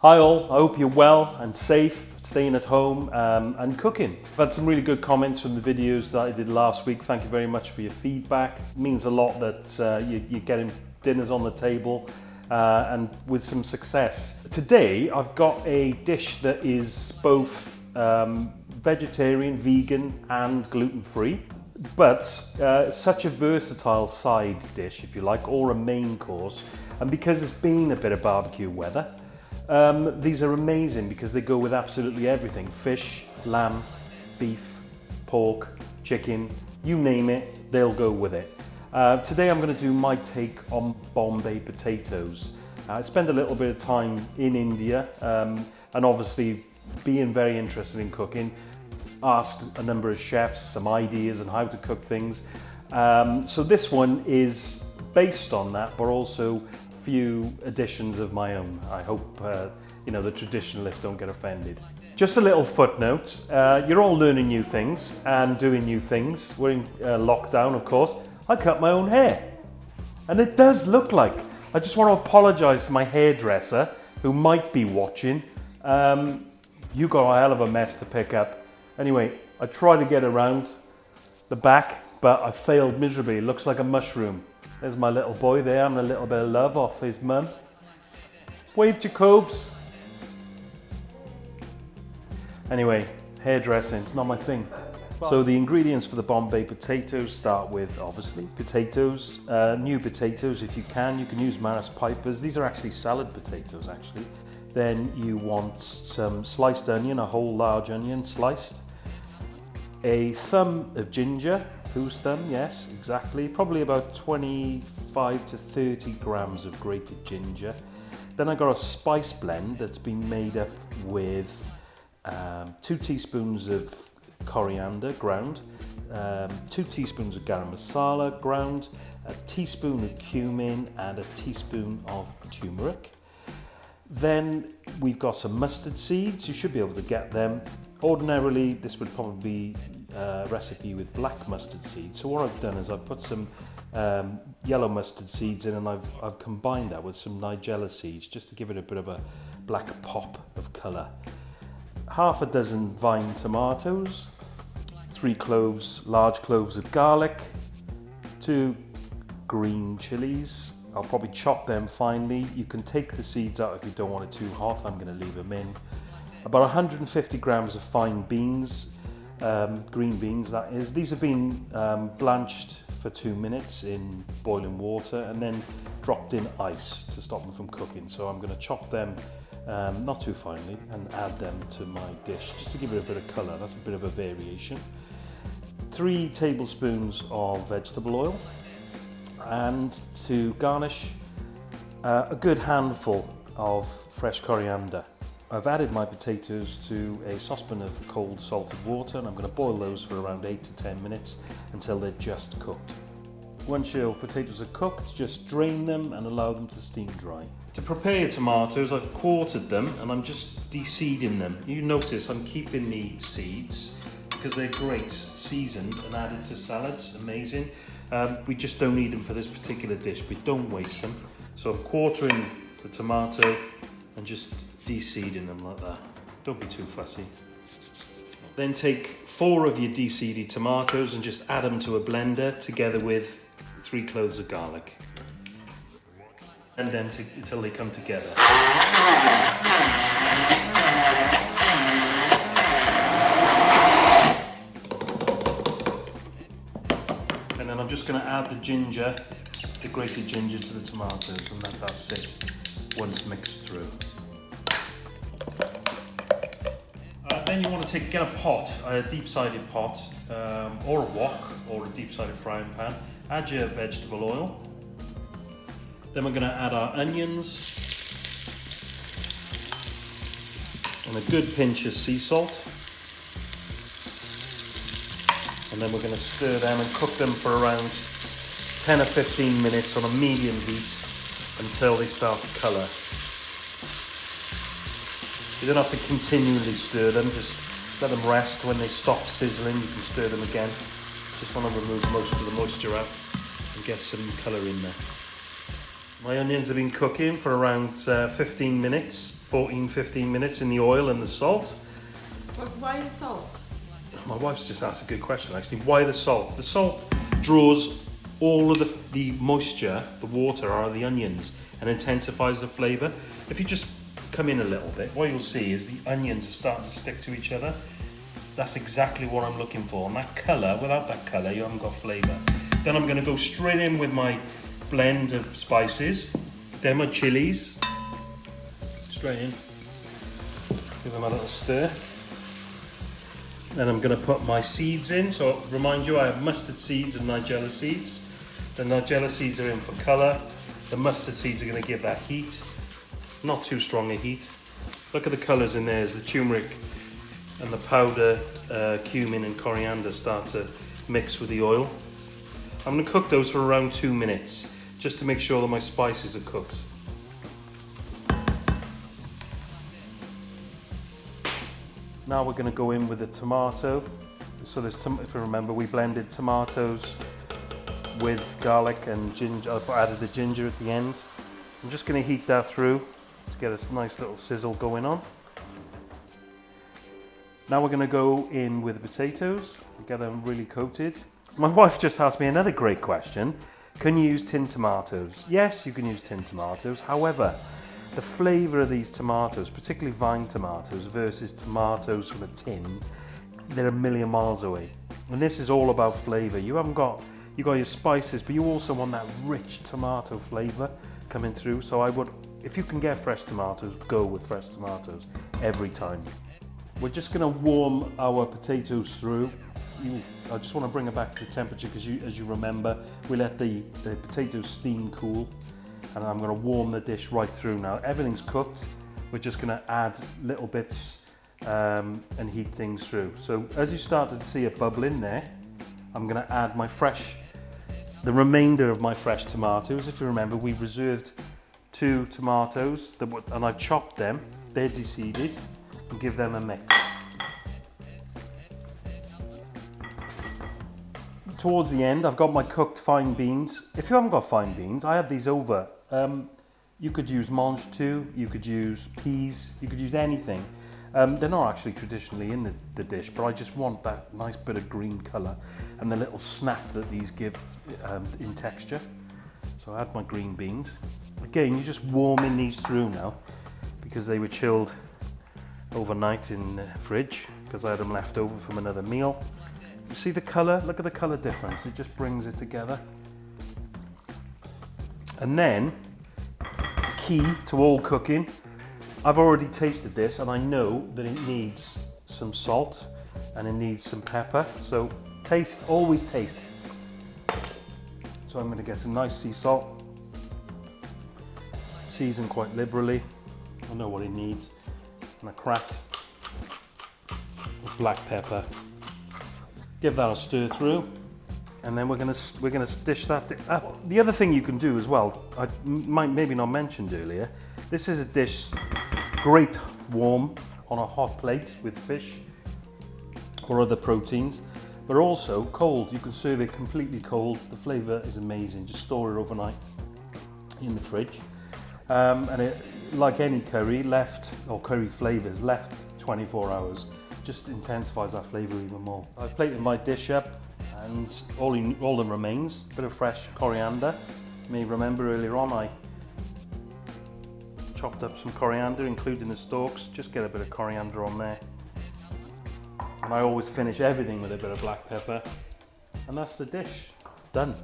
Hi all, I hope you're well and safe, staying at home and cooking. I've had some really good comments from the videos that I did last week. Thank you very much for your feedback. It means a lot that you're getting dinners on the table and with some success. Today I've got a dish that is both vegetarian, vegan and gluten-free, but such a versatile side dish, if you like, or a main course. And because it's been a bit of barbecue weather, these are amazing because they go with absolutely everything. Fish, lamb, beef, pork, chicken, you name it, they'll go with it. Today I'm going to do my take on Bombay potatoes. I spent a little bit of time in India and obviously being very interested in cooking, asked a number of chefs some ideas on how to cook things. So this one is based on that, but also few additions of my own. I hope the traditionalists don't get offended. Just a little footnote, you're all learning new things and doing new things. We're in lockdown, of course. I cut my own hair and it does look like. I just want to apologise to my hairdresser who might be watching. You got a hell of a mess to pick up. Anyway, I tried to get around the back, but I failed miserably. It looks like a mushroom. There's my little boy there, having a little bit of love off his mum. Wave Jacobs. Anyway, hairdressing, it's not my thing. So the ingredients for the Bombay potatoes start with, obviously, potatoes. New potatoes, if you can use Maris Pipers. These are actually salad potatoes, actually. Then you want some sliced onion, a whole large onion sliced. A thumb of ginger. Whose thumb? Yes, exactly. Probably about 25 to 30 grams of grated ginger. Then I got a spice blend that's been made up with 2 teaspoons of coriander ground, 2 teaspoons of garam masala ground, a teaspoon of cumin and a teaspoon of turmeric. Then we've got some mustard seeds. You should be able to get them. Ordinarily, this would probably be a recipe with black mustard seeds. So what I've done is I've put some yellow mustard seeds in and I've combined that with some nigella seeds just to give it a bit of a black pop of colour. Half a dozen vine tomatoes, 3 large cloves of garlic, 2 green chilies. I'll probably chop them finely. You can take the seeds out if you don't want it too hot. I'm going to leave them in. About 150 grams of fine beans, green beans that is. These have been blanched for 2 minutes in boiling water and then dropped in ice to stop them from cooking. So I'm going to chop them not too finely and add them to my dish just to give it a bit of colour. That's a bit of a variation. 3 tablespoons of vegetable oil, and to garnish a good handful of fresh coriander. I've added my potatoes to a saucepan of cold salted water and I'm going to boil those for around 8 to 10 minutes until they're just cooked. Once your potatoes are cooked, just drain them and allow them to steam dry. To prepare your tomatoes, I've quartered them and I'm just de-seeding them. You notice I'm keeping the seeds because they're great, seasoned and added to salads, amazing. We just don't need them for this particular dish, but don't waste them. So I'm quartering the tomato and just de-seeding them like that. Don't be too fussy. Then take 4 of your de-seeded tomatoes and just add them to a blender together with 3 cloves of garlic. And then until they come together. And then I'm just going to add the ginger, the grated ginger to the tomatoes and let that sit once mixed through. Then you want to get a pot, a deep-sided pot, or a wok, or a deep-sided frying pan. Add your vegetable oil. Then we're going to add our onions and a good pinch of sea salt. And then we're going to stir them and cook them for around 10 or 15 minutes on a medium heat until they start to colour. You don't have to continually stir them, just let them rest. When they stop sizzling, you can stir them again. Just want to remove most of the moisture out and get some colour in there. My onions have been cooking for around 15 minutes, 15 minutes in the oil and the salt. Why the salt? My wife's just asked a good question actually. Why the salt? The salt draws all of the moisture, the water out of the onions and intensifies the flavour. If you just come in a little bit, what you'll see is the onions are starting to stick to each other. That's exactly what I'm looking for. And that colour, without that colour, you haven't got flavour. Then I'm going to go straight in with my blend of spices. Then my chilies. Straight in. Give them a little stir. Then I'm going to put my seeds in. So remind you, I have mustard seeds and nigella seeds. The nigella seeds are in for colour. The mustard seeds are going to give that heat. Not too strong a heat. Look at the colours in there as the turmeric and the powder cumin and coriander start to mix with the oil. I'm going to cook those for around 2 minutes just to make sure that my spices are cooked. Now we're going to go in with the tomato. So there's, if you remember, we blended tomatoes with garlic and ginger. I added the ginger at the end. I'm just going to heat that through to get a nice little sizzle going on. Now we're going to go in with the potatoes, get them really coated. My wife just asked me another great question. Can you use tin tomatoes? Yes, you can use tin tomatoes. However, the flavour of these tomatoes, particularly vine tomatoes versus tomatoes from a tin, they're a million miles away. And this is all about flavour. You got your spices, but you also want that rich tomato flavour coming through. So I would, if you can get fresh tomatoes, go with fresh tomatoes every time. We're just going to warm our potatoes through. I just want to bring it back to the temperature because as you remember, we let the potatoes steam cool. And I'm going to warm the dish right through now. Everything's cooked. We're just going to add little bits and heat things through. So as you started to see it bubble in there, I'm going to add the remainder of my fresh tomatoes. If you remember, we reserved 2 tomatoes and I've chopped them. They're deseeded, and give them a mix. Towards the end, I've got my cooked fine beans. If you haven't got fine beans, I had these over. You could use mange too, you could use peas, you could use anything. They're not actually traditionally in the dish, but I just want that nice bit of green colour and the little snap that these give in texture. So I add my green beans. Again, you're just warming these through now because they were chilled overnight in the fridge because I had them left over from another meal. You see the colour? Look at the colour difference. It just brings it together. And then, key to all cooking, I've already tasted this and I know that it needs some salt and it needs some pepper. So taste, always taste. So I'm going to get some nice sea salt. Season quite liberally. I know what it needs. And a crack of black pepper. Give that a stir through, and then we're gonna dish that. The other thing you can do as well, I might maybe not mentioned earlier, this is a dish great warm on a hot plate with fish or other proteins, but also cold. You can serve it completely cold. The flavour is amazing. Just store it overnight in the fridge, and it, like any curry, curry flavours, left 24 hours. Just intensifies that flavour even more. I've plated my dish up and all that remains, a bit of fresh coriander. You may remember earlier on I chopped up some coriander, including the stalks. Just get a bit of coriander on there. And I always finish everything with a bit of black pepper. And that's the dish. Done.